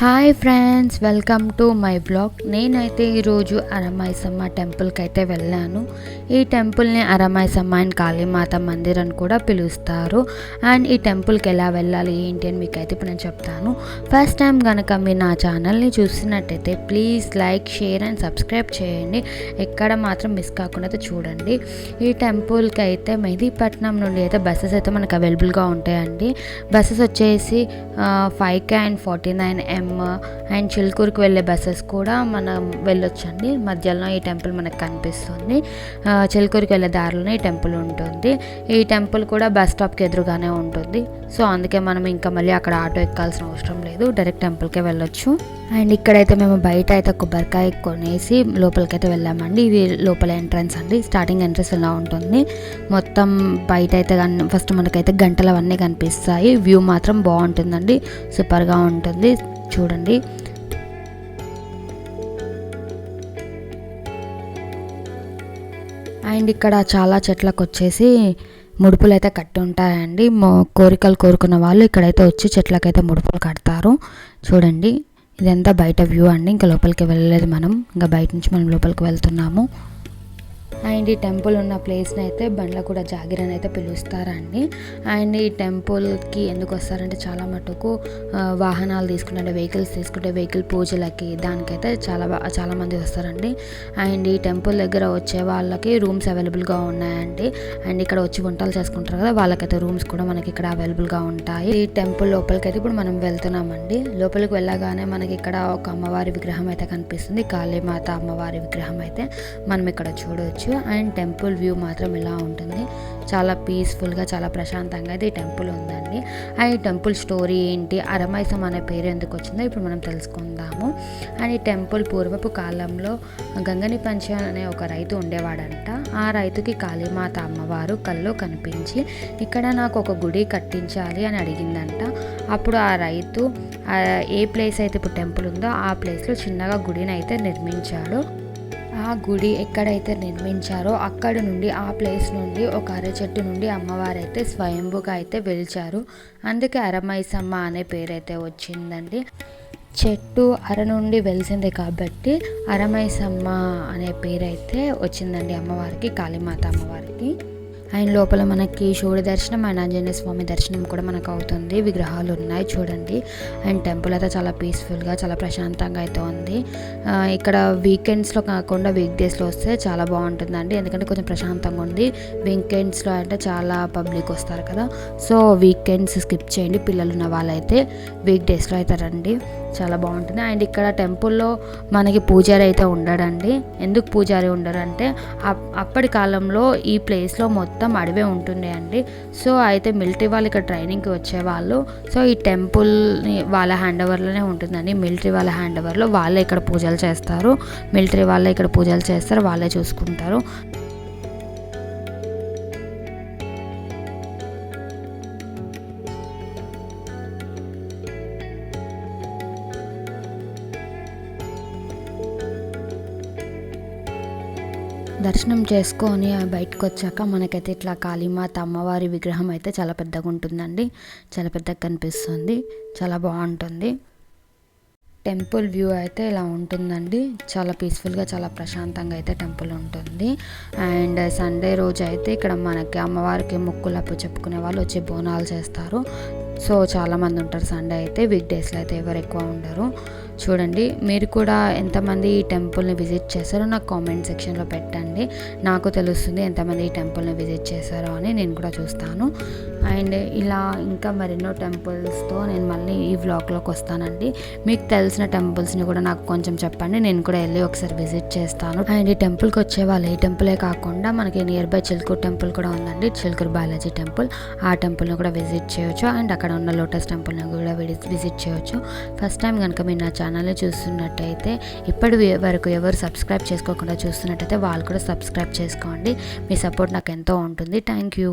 Hi friends, welcome to my blog. నేనైతే ఈరోజు అరమైసమ్మ టెంపుల్కి అయితే వెళ్ళాను. ఈ టెంపుల్ని అరమైసమ్మ అండ్ కాళీమాత మందిర్ అని కూడా పిలుస్తారు. అండ్ ఈ టెంపుల్కి ఎలా వెళ్ళాలి ఏంటి అని మీకు అయితే ఇప్పుడు నేను చెప్తాను. ఫస్ట్ టైం కనుక మీరు నా ఛానల్ని చూసినట్టయితే please like, share and subscribe చేయండి. ఎక్కడ మాత్రం మిస్ కాకుండా అయితే చూడండి. ఈ టెంపుల్కి అయితే మెహదీపట్నం నుండి అయితే బస్సెస్ అయితే మనకు అవైలబుల్గా ఉంటాయండి. బస్సెస్ వచ్చేసి 5K అండ్ 49M అండ్ చిలుకూరుకి వెళ్ళే బస్సెస్ కూడా మనం వెళ్ళొచ్చండి. మధ్యలో ఈ టెంపుల్ మనకు కనిపిస్తుంది. చిలుకూరుకి వెళ్ళే దారిలోనే ఈ టెంపుల్ ఉంటుంది. ఈ టెంపుల్ కూడా బస్ స్టాప్కి ఎదురుగానే ఉంటుంది. సో అందుకే మనం ఇంకా మళ్ళీ అక్కడ ఆటో ఎక్కాల్సిన అవసరం లేదు, డైరెక్ట్ టెంపుల్కే వెళ్ళొచ్చు. అండ్ ఇక్కడైతే మేము బయట అయితే కొబ్బరికాయ కొనేసి లోపలికైతే వెళ్ళామండి. ఇది లోపల ఎంట్రన్స్ అండి. స్టార్టింగ్ ఎంట్రన్స్ ఇలా ఉంటుంది. మొత్తం బయట అయితే ఫస్ట్ మనకైతే గంటలు అవన్నీ కనిపిస్తాయి. వ్యూ మాత్రం బాగుంటుందండి, సూపర్గా ఉంటుంది. చూడండి. అండ్ ఇక్కడ చాలా చెట్లకు వచ్చేసి ముడుపులు అయితే కట్టి ఉంటాయండి. కోరికలు కోరుకున్న వాళ్ళు ఇక్కడైతే వచ్చి చెట్లకైతే ముడుపులు కడతారు. చూడండి, ఇదంతా బయట వ్యూ అండి. ఇంకా లోపలికి వెళ్ళలేదు మనం, ఇంకా బయట నుంచి మనం లోపలికి వెళ్తున్నాము. అండ్ ఈ టెంపుల్ ఉన్న ప్లేస్ని అయితే బండ్లగూడ జాగిర్ అని అయితే పిలుస్తారండి. అండ్ ఈ టెంపుల్కి ఎందుకు వస్తారంటే చాలా మటుకు వాహనాలు తీసుకుంటే, వెహికల్స్ తీసుకుంటే వెహికల్ పూజలకి దానికైతే చాలామంది వస్తారండి. అండ్ ఈ టెంపుల్ దగ్గర వచ్చే వాళ్ళకి రూమ్స్ అవైలబుల్గా ఉన్నాయండి. అండ్ ఇక్కడ వచ్చి వంటలు చేసుకుంటారు కదా, వాళ్ళకైతే రూమ్స్ కూడా మనకి ఇక్కడ అవైలబుల్గా ఉంటాయి. ఈ టెంపుల్ లోపలికి అయితే ఇప్పుడు మనం వెళ్తున్నామండి. లోపలికి వెళ్ళగానే మనకి ఇక్కడ ఒక అమ్మవారి విగ్రహం అయితే కనిపిస్తుంది. కాళీమాత అమ్మవారి విగ్రహం అయితే మనం ఇక్కడ చూడవచ్చు. అండ్ టెంపుల్ వ్యూ మాత్రం ఇలా ఉంటుంది. చాలా పీస్ఫుల్గా, చాలా ప్రశాంతంగా అయితే ఈ టెంపుల్ ఉందండి. అండ్ ఈ టెంపుల్ స్టోరీ ఏంటి, అరమైసం అనే పేరు ఎందుకు వచ్చిందో ఇప్పుడు మనం తెలుసుకుందాము. అండ్ ఈ టెంపుల్ పూర్వపు కాలంలో గంగని పంచ అనే ఒక రైతు ఉండేవాడంట. ఆ రైతుకి కాళీమాత అమ్మవారు కల్లో కనిపించి ఇక్కడ నాకు ఒక గుడి కట్టించాలి అని అడిగిందంట. అప్పుడు ఆ రైతు ఏ ప్లేస్ అయితే ఇప్పుడు టెంపుల్ ఉందో ఆ ప్లేస్లో చిన్నగా గుడిని అయితే నిర్మించాడు. ఆ గుడి ఎక్కడైతే నిర్మించారో అక్కడి నుండి, ఆ ప్లేస్ నుండి ఒక అరచెట్టు నుండి అమ్మవారైతే స్వయంభుగా అయితే వెలిచారు. అందుకే అరమైసమ్మ అనే పేరైతే వచ్చిందండి. చెట్టు అర నుండి వెలిసింది కాబట్టి అరమైసమ్మ అనే పేరైతే వచ్చిందండి అమ్మవారికి, కాళీమాత అమ్మవారికి. అండ్ లోపల మనకి శివుడి దర్శనం అండ్ ఆంజనేయ స్వామి దర్శనం కూడా మనకు అవుతుంది. విగ్రహాలు ఉన్నాయి చూడండి. అండ్ టెంపుల్ అయితే చాలా పీస్ఫుల్గా, చాలా ప్రశాంతంగా అయితే ఉంది. ఇక్కడ వీకెండ్స్లో కాకుండా వీక్ డేస్లో వస్తే చాలా బాగుంటుందండి, ఎందుకంటే కొంచెం ప్రశాంతంగా ఉంది. వీకెండ్స్లో అంటే చాలా పబ్లిక్ వస్తారు కదా, సో వీకెండ్స్ స్కిప్ చేయండి. పిల్లలు ఉన్న వాళ్ళైతే వీక్ డేస్లో అయితే రండి, చాలా బాగుంటుంది. అండ్ ఇక్కడ టెంపుల్లో మనకి పూజారి అయితే ఉండడండి. ఎందుకు పూజారి ఉండరు అంటే అప్పటి కాలంలో ఈ ప్లేస్లో మొత్తం అడవే ఉంటుండే అండి. సో అయితే మిలిటరీ వాళ్ళు ఇక్కడ ట్రైనింగ్కి వచ్చేవాళ్ళు. సో ఈ టెంపుల్ని వాళ్ళ హ్యాండ్ ఓవర్లోనే ఉంటుందండి. మిలిటరీ వాళ్ళ హ్యాండ్ ఓవర్లో వాళ్ళే ఇక్కడ పూజలు చేస్తారు. మిలిటరీ వాళ్ళే ఇక్కడ పూజలు చేస్తారు, వాళ్ళే చూసుకుంటారు. దర్శనం చేసుకొని బయటకు వచ్చాక మనకైతే ఇట్లా కాళీమాత అమ్మవారి విగ్రహం అయితే చాలా పెద్దగా ఉంటుందండి. చాలా పెద్దగా కనిపిస్తుంది, చాలా బాగుంటుంది. టెంపుల్ వ్యూ అయితే ఇలా ఉంటుందండి. చాలా పీస్ఫుల్గా, చాలా ప్రశాంతంగా అయితే టెంపుల్ ఉంటుంది. అండ్ సండే రోజు అయితే ఇక్కడ మనకి అమ్మవారికి మొక్కులప్పు చెప్పుకునే వాళ్ళు వచ్చి బోనాలు చేస్తారు. సో చాలామంది ఉంటారు సండే అయితే. వీక్ డేస్లో అయితే ఎవరు ఎక్కువ ఉండరు. చూడండి, మీరు కూడా ఎంతమంది ఈ టెంపుల్ని విజిట్ చేశారో నాకు కామెంట్ సెక్షన్లో పెట్టండి. నాకు తెలుస్తుంది ఎంతమంది ఈ టెంపుల్ని విజిట్ చేశారో అని, నేను కూడా చూస్తాను. అండ్ ఇలా ఇంకా మరెన్నో టెంపుల్స్తో నేను మళ్ళీ ఈ వ్లాగ్లోకి వస్తానండి. మీకు తెలిసిన టెంపుల్స్ని కూడా నాకు కొంచెం చెప్పండి, నేను కూడా వెళ్ళి ఒకసారి విజిట్ చేస్తాను. అండ్ ఈ టెంపుల్కి వచ్చే వాళ్ళు ఈ టెంపులే కాకుండా మనకి నియర్ బై చిలుకూరు టెంపుల్ కూడా ఉందండి, చిలుకూరు బాలాజీ టెంపుల్. ఆ టెంపుల్ని కూడా విజిట్ చేయొచ్చు. అండ్ అక్కడ ఉన్న లోటస్ టెంపుల్ని కూడా విజిట్ చేయొచ్చు. ఫస్ట్ టైం కనుక మీరు నా ఛానల్ని చూస్తున్నట్టయితే, ఇప్పటి వరకు ఎవరు సబ్స్క్రైబ్ చేసుకోకుండా చూస్తున్నట్టయితే వాళ్ళు కూడా సబ్స్క్రైబ్ చేసుకోండి. మీ సపోర్ట్ నాకు ఎంతో ఉంటుంది. Thank you.